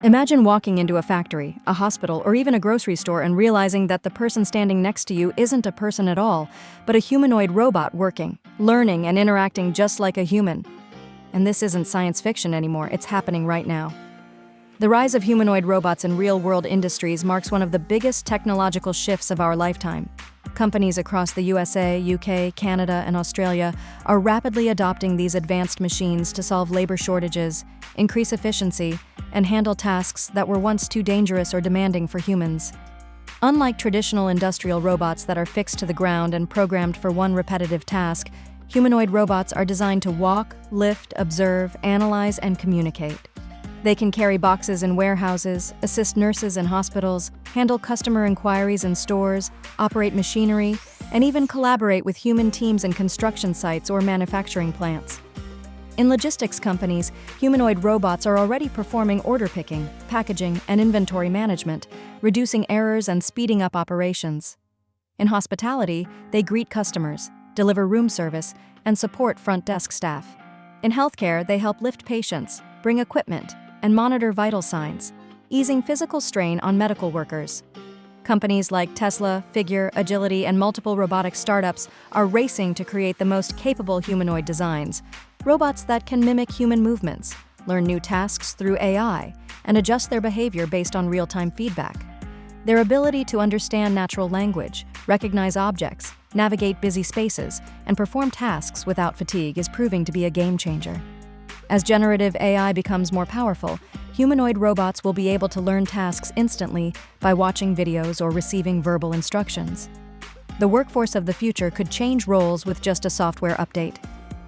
Imagine walking into a factory, a hospital, or even a grocery store and realizing that the person standing next to you isn't a person at all, but a humanoid robot working, learning, and interacting just like a human. And this isn't science fiction anymore, it's happening right now. The rise of humanoid robots in real-world industries marks one of the biggest technological shifts of our lifetime. Companies across the USA, UK, Canada, and Australia are rapidly adopting these advanced machines to solve labor shortages, increase efficiency, and handle tasks that were once too dangerous or demanding for humans. Unlike traditional industrial robots that are fixed to the ground and programmed for one repetitive task, humanoid robots are designed to walk, lift, observe, analyze, and communicate. They can carry boxes in warehouses, assist nurses in hospitals, handle customer inquiries in stores, operate machinery, and even collaborate with human teams in construction sites or manufacturing plants. In logistics companies, humanoid robots are already performing order picking, packaging, and inventory management, reducing errors and speeding up operations. In hospitality, they greet customers, deliver room service, and support front desk staff. In healthcare, they help lift patients, bring equipment, and monitor vital signs, easing physical strain on medical workers. Companies like Tesla, Figure, Agility, and multiple robotic startups are racing to create the most capable humanoid designs, robots that can mimic human movements, learn new tasks through AI, and adjust their behavior based on real-time feedback. Their ability to understand natural language, recognize objects, navigate busy spaces, and perform tasks without fatigue is proving to be a game-changer. As generative AI becomes more powerful, humanoid robots will be able to learn tasks instantly by watching videos or receiving verbal instructions. The workforce of the future could change roles with just a software update.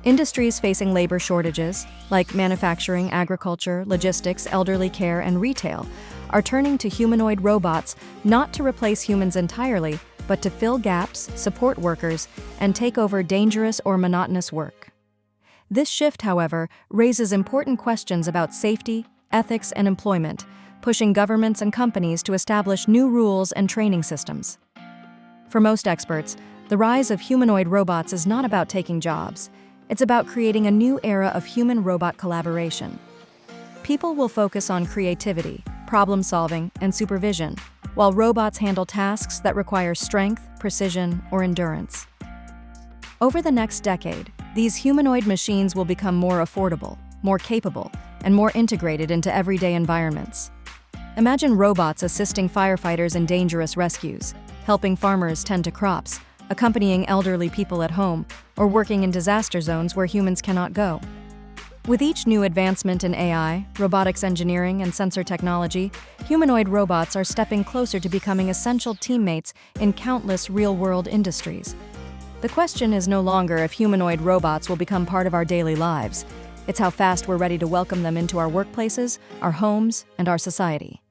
Industries facing labor shortages, like manufacturing, agriculture, logistics, elderly care, and retail, are turning to humanoid robots not to replace humans entirely, but to fill gaps, support workers, and take over dangerous or monotonous work. This shift, however, raises important questions about safety, ethics, and employment, pushing governments and companies to establish new rules and training systems. For most experts, the rise of humanoid robots is not about taking jobs. It's about creating a new era of human-robot collaboration. People will focus on creativity, problem-solving, and supervision, while robots handle tasks that require strength, precision, or endurance. Over the next decade, these humanoid machines will become more affordable, more capable, and more integrated into everyday environments. Imagine robots assisting firefighters in dangerous rescues, helping farmers tend to crops, accompanying elderly people at home, or working in disaster zones where humans cannot go. With each new advancement in AI, robotics engineering, and sensor technology, humanoid robots are stepping closer to becoming essential teammates in countless real-world industries. The question is no longer if humanoid robots will become part of our daily lives. It's how fast we're ready to welcome them into our workplaces, our homes, and our society.